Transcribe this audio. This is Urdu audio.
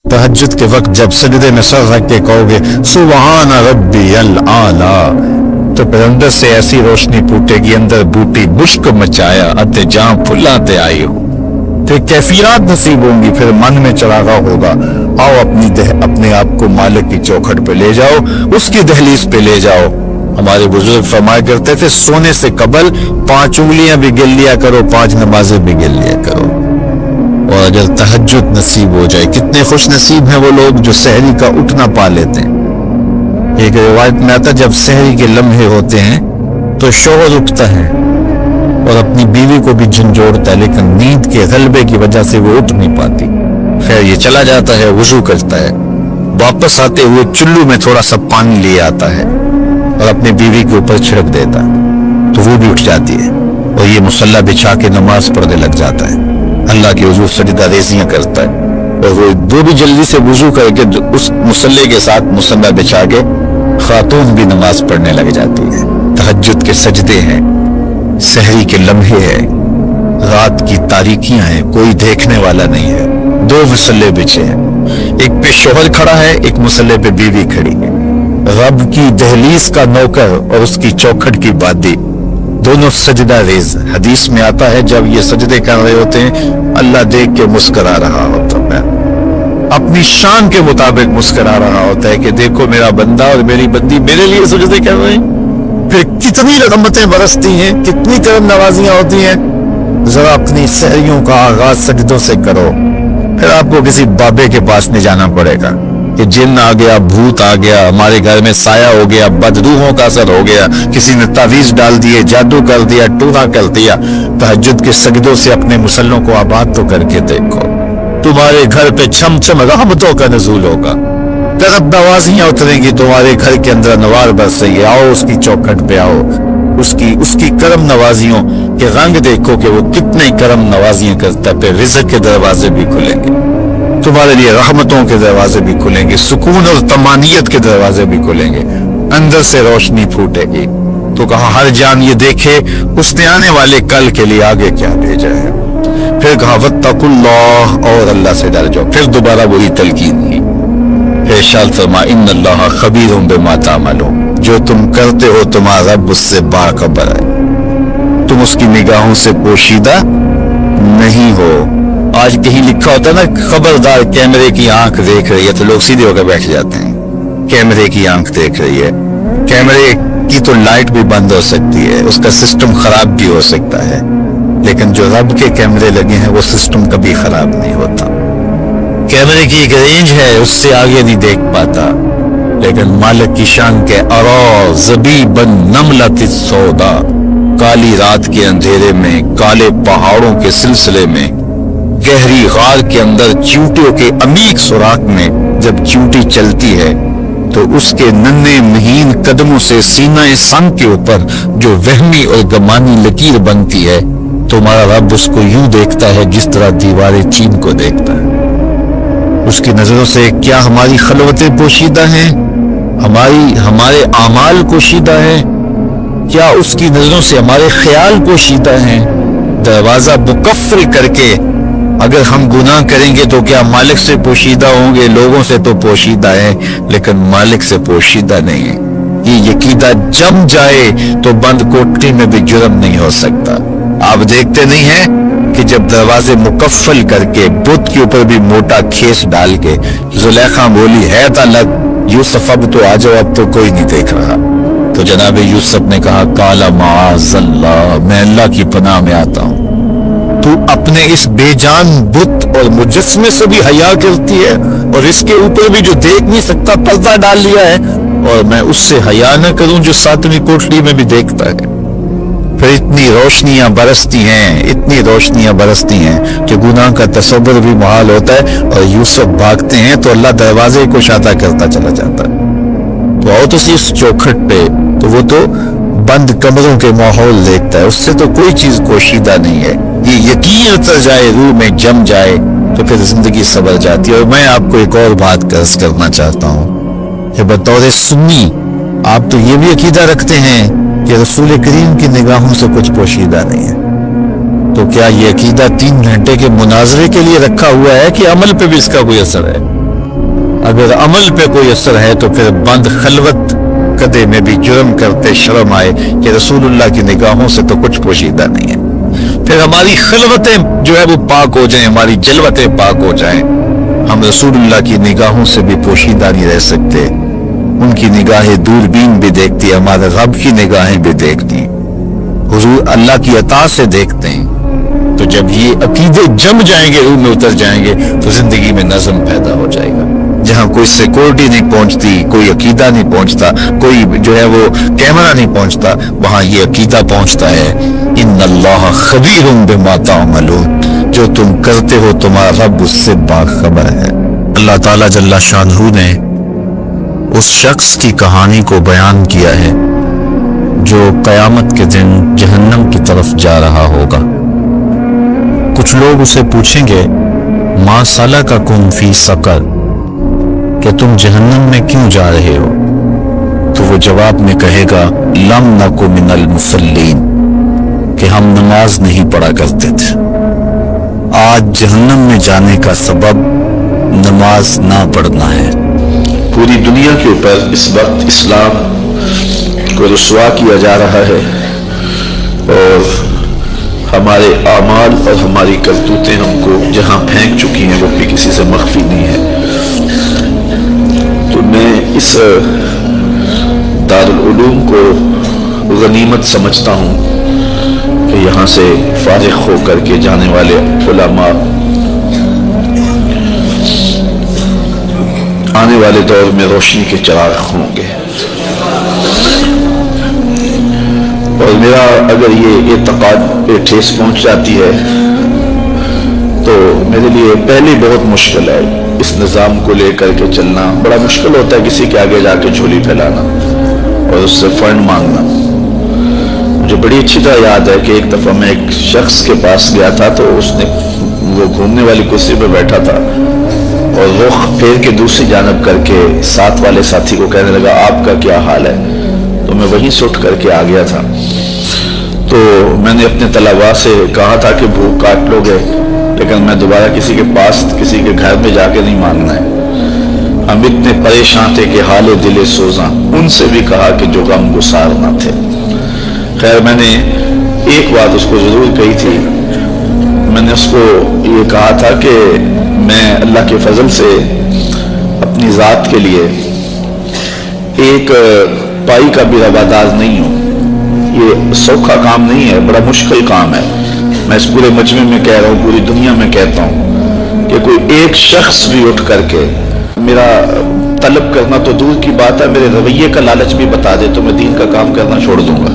تہجد کے وقت جب سجدے میں سر رکھ کے کہو گے سبحان ربی العالی، تو پھر اندر سے ایسی روشنی پھوٹے گی، اندر بوٹی مشک مچایا اتے جہاں پھلاتے آئی ہو، پھر کیفیات نصیب ہوں گی، پھر من میں چراغا ہوگا، آؤ اپنے آپ کو مالک کی چوکھٹ پہ لے جاؤ، اس کی دہلیز پہ لے جاؤ۔ ہمارے بزرگ فرمایا کرتے تھے سونے سے قبل 5 انگلیاں بھی گن لیا کرو، 5 نمازیں بھی گن لیا کرو۔ اور اگر تہجد نصیب ہو جائے، کتنے خوش نصیب ہیں وہ لوگ جو سحری کا اٹھنا پا لیتے ہیں۔ ایک روایت میں آتا ہے جب سحری کے لمحے ہوتے ہیں تو شوہر اٹھتا ہے اور اپنی بیوی کو بھی جھنجھوڑتا ہے، لیکن نیند کے غلبے کی وجہ سے وہ اٹھ نہیں پاتی۔ خیر یہ چلا جاتا ہے، وضو کرتا ہے، واپس آتے ہوئے چلو میں تھوڑا سا پانی لے آتا ہے اور اپنی بیوی کے اوپر چھڑک دیتا ہے، تو وہ بھی اٹھ جاتی ہے اور یہ مصلی بچھا کے نماز پڑھنے لگ جاتا ہے، اللہ کی حضور سجدہ ریزیاں کرتا ہے، اور وہ بھی جلدی سے وضو کر کے اس مصلی کے ساتھ مصلی بچھا کے خاتون بھی نماز پڑھنے لگ جاتی ہے۔ تہجد کے سجدے ہیں، سحری کے لمحے ہیں، رات کی تاریکیاں ہیں، کوئی دیکھنے والا نہیں ہے، 2 مصلی بچھے ہیں، ایک پہ شوہر کھڑا ہے، ایک مصلی پہ بیوی کھڑی ہے، رب کی دہلیز کا نوکر اور اس کی چوکھٹ کی بادی دونوں سجدہ ریز۔ حدیث میں آتا ہے جب یہ سجدے کر رہے ہوتے ہیں اللہ دیکھ کے مسکرا رہا ہوتا ہے، اپنی شان کے مطابق مسکرا رہا ہوتا ہے کہ دیکھو میرا بندہ اور میری بندی میرے لیے سجدے کر رہے ہیں، پھر کتنی رحمتیں برستی ہیں، کتنی کرم نوازیاں ہوتی ہیں۔ ذرا اپنی سحریوں کا آغاز سجدوں سے کرو، پھر آپ کو کسی بابے کے پاس نہیں جانا پڑے گا کہ جن آ گیا، بھوت آ گیا، ہمارے گھر میں سایہ ہو گیا، بدروحوں کا اثر ہو گیا، کسی نے تعویذ ڈال دیے، جادو کر دیا، ٹونا کر دیا۔ تہجد کے سجدوں سے اپنے مسلوں کو آباد تو کر کے دیکھو، تمہارے گھر پہ چھم چھم رحمتوں کا نزول ہوگا، کرم نوازیاں اتریں گی تمہارے گھر کے اندر، انوار برسیں گے۔ آؤ اس کی چوکھٹ پہ آؤ، اس کی کرم نوازیوں کے رنگ دیکھو کہ وہ کتنے کرم نوازیاں کرتا ہے، پھر رزق کے دروازے بھی کھلیں گے تمہارے لیے، رحمتوں کے دروازے بھی کھلیں گے، سکون اور طمانیت کے دروازے بھی کھلیں گے، اندر سے روشنی پھوٹے گی۔ تو کہا ہر جان یہ دیکھے اس نے آنے والے کل کے لیے آگے کیا بھیجا ہے۔ پھر کہا واتقوا اللہ، اور اللہ سے ڈر جاؤ، پھر دوبارہ وہی تلقین کی۔ ارشاد فرما ان اللہ خبیر بما تعملون، جو تم کرتے ہو تمہارا رب اس سے باخبر ہے، تم اس کی نگاہوں سے پوشیدہ نہیں ہو۔ آج کہیں لکھا ہوتا ہے نا خبردار کیمرے کی آنکھ دیکھ رہی ہے، تو لوگ سیدھے ہو کر بیٹھ جاتے ہیں، کیمرے کی آنکھ دیکھ رہی ہے۔ کیمرے کی تو لائٹ بھی بند ہو سکتی ہے، اس کا سسٹم خراب بھی ہو سکتا ہے، لیکن جو رب کے کیمرے لگے ہیں وہ سسٹم کبھی خراب نہیں ہوتا۔ کیمرے کی ایک رینج ہے، اس سے آگے نہیں دیکھ پاتا، لیکن مالک کی شان کے ارا زبیبن نملۃ السودا، کالی رات کے اندھیرے میں، کالے پہاڑوں کے سلسلے میں، گہری غار کے اندر چیونٹیوں کے عمیق سوراخ میں جب چیونٹی چلتی ہے تو اس کے ننھے مہین قدموں سے سینہ سنگ کے اوپر جو وہمی اور گمانی لکیر بنتی ہے، تمہارا رب اس کو یوں دیکھتا ہے جس طرح دیوار چین کو دیکھتا ہے۔ اس کی نظروں سے کیا ہماری خلوتیں پوشیدہ ہیں، ہمارے اعمال پوشیدہ ہیں، کیا اس کی نظروں سے ہمارے خیال پوشیدہ ہیں؟ دروازہ مقفل کر کے اگر ہم گناہ کریں گے تو کیا مالک سے پوشیدہ ہوں گے؟ لوگوں سے تو پوشیدہ ہیں لیکن مالک سے پوشیدہ نہیں ہے۔ یہ عقیدہ جم جائے تو بند کوٹری میں بھی جرم نہیں ہو سکتا۔ آپ دیکھتے نہیں ہیں کہ جب دروازے مقفل کر کے بت کے اوپر بھی موٹا کھیس ڈال کے زلیخا بولی ہے تلک یوسف اب تو آ جاؤ، اب تو کوئی نہیں دیکھ رہا، تو جناب یوسف نے کہا کالا معاذ اللہ، میں اللہ کی پناہ میں آتا ہوں، تو اپنے اس بے جان بت اور مجسمے سے بھی حیا کرتی ہے، اور اس کے اوپر بھی جو دیکھ نہیں سکتا پردہ ڈال لیا ہے، اور میں اس سے حیا نہ کروں جو 7ویں کوٹری میں بھی دیکھتا ہے۔ پھر اتنی روشنیاں برستی ہیں کہ گناہ کا تصور بھی محال ہوتا ہے، اور یوسف بھاگتے ہیں تو اللہ دروازے کو شادہ کرتا چلا جاتا ہے۔ تو آؤ تو اس چوکھٹ پہ، تو وہ تو بند کمروں کے ماحول دیکھتا ہے، اس سے تو کوئی چیز پوشیدہ نہیں ہے۔ یہ یقین اتر جائے، روح میں جم جائے تو پھر زندگی سنور جاتی ہے۔ اور میں آپ کو ایک اور بات عرض کرنا چاہتا ہوں کہ بطور سنی آپ تو یہ بھی عقیدہ رکھتے ہیں کہ رسول کریم کی نگاہوں سے کچھ پوشیدہ نہیں ہے، تو کیا یہ عقیدہ 3 گھنٹے کے مناظرے کے لیے رکھا ہوا ہے کہ عمل پہ بھی اس کا کوئی اثر ہے؟ اگر عمل پہ کوئی اثر ہے تو پھر بند خلوت کدے میں بھی جرم کرتے شرم آئے کہ رسول اللہ کی نگاہوں سے تو کچھ پوشیدہ نہیں ہے، پھر ہماری خلوتیں جو ہے وہ پاک ہو جائیں، ہماری جلوتیں پاک ہو جائیں، ہم رسول اللہ کی نگاہوں سے بھی پوشیدہ نہیں رہ سکتے۔ ان کی نگاہیں دوربین بھی دیکھتی، ہمارے رب کی نگاہیں بھی دیکھتی، حضور اللہ کی عطا سے دیکھتے ہیں۔ تو جب یہ عقیدے جم جائیں گے، روح میں اتر جائیں گے، تو زندگی میں نظم پیدا ہو جائے گا۔ جہاں کوئی سیکورٹی نہیں پہنچتی، کوئی عقیدہ نہیں پہنچتا، کوئی جو ہے وہ کیمرہ نہیں پہنچتا، وہاں یہ عقیدہ پہنچتا ہے، ان اللہ خبیر بما تعملون، جو تم کرتے ہو تمہارا رب اس سے باخبر ہے۔ اللہ تعالیٰ جل شانہ نے اس شخص کی کہانی کو بیان کیا ہے جو قیامت کے دن جہنم کی طرف جا رہا ہوگا۔ کچھ لوگ اسے پوچھیں گے ما سلککم فی سقر، کہ تم جہنم میں کیوں جا رہے ہو؟ تو وہ جواب میں کہے گا لم نک من المصلین، کہ ہم نماز نہیں پڑھا کرتے تھے۔ آج جہنم میں جانے کا سبب نماز نہ پڑھنا ہے۔ پوری دنیا کے اوپر اس وقت اسلام کو رسوا کیا جا رہا ہے، اور ہمارے اعمال اور ہماری کرتوتیں ہم کو جہاں پھینک چکی ہیں وہ بھی کسی سے مخفی نہیں ہے۔ تو میں اس دارالعلوم کو غنیمت سمجھتا ہوں کہ یہاں سے فارغ ہو کر کے جانے والے علماء آنے والے دور میں روشنی کے چراغ ہوں گے۔ اور میرا اگر یہ اعتقاد پہ ٹھیس پہنچ جاتی ہے تو میرے لیے پہلے بہت مشکل ہے اس نظام کو لے کر کے چلنا۔ بڑا مشکل ہوتا ہے کسی کے آگے جا کے جھولی پھیلانا اور اس سے فنڈ مانگنا۔ مجھے بڑی اچھی طرح یاد ہے کہ ایک دفعہ میں ایک شخص کے پاس گیا تھا، تو اس نے وہ گھومنے والی کرسی پہ بیٹھا تھا اور رخ پھیر کے دوسری جانب کر کے ساتھ والے ساتھی کو کہنے لگا آپ کا کیا حال ہے؟ تو میں وہیں سے اٹھ کر کے آ گیا تھا۔ تو میں نے اپنے طلباء سے کہا تھا کہ بھوک کاٹ لو گے، لیکن میں دوبارہ کسی کے پاس کسی کے گھر میں جا کے نہیں مانگنا ہے۔ ہم اتنے پریشان تھے کہ حال دل سوزاں، ان سے بھی کہا کہ جو غم گسار نہ تھے۔ خیر میں نے ایک بات اس کو ضرور کہی تھی، میں نے اس کو یہ کہا تھا کہ میں اللہ کے فضل سے اپنی ذات کے لیے ایک پائی کا بھی روادار نہیں ہوں۔ یہ سوکھا کام نہیں ہے، بڑا مشکل کام ہے۔ میں اس پورے مجمع میں کہہ رہا ہوں، پوری دنیا میں کہتا ہوں کہ کوئی ایک شخص بھی اٹھ کر کے میرا طلب کرنا تو دور کی بات ہے، میرے رویے کا لالچ بھی بتا دے تو میں دین کا کام کرنا چھوڑ دوں گا۔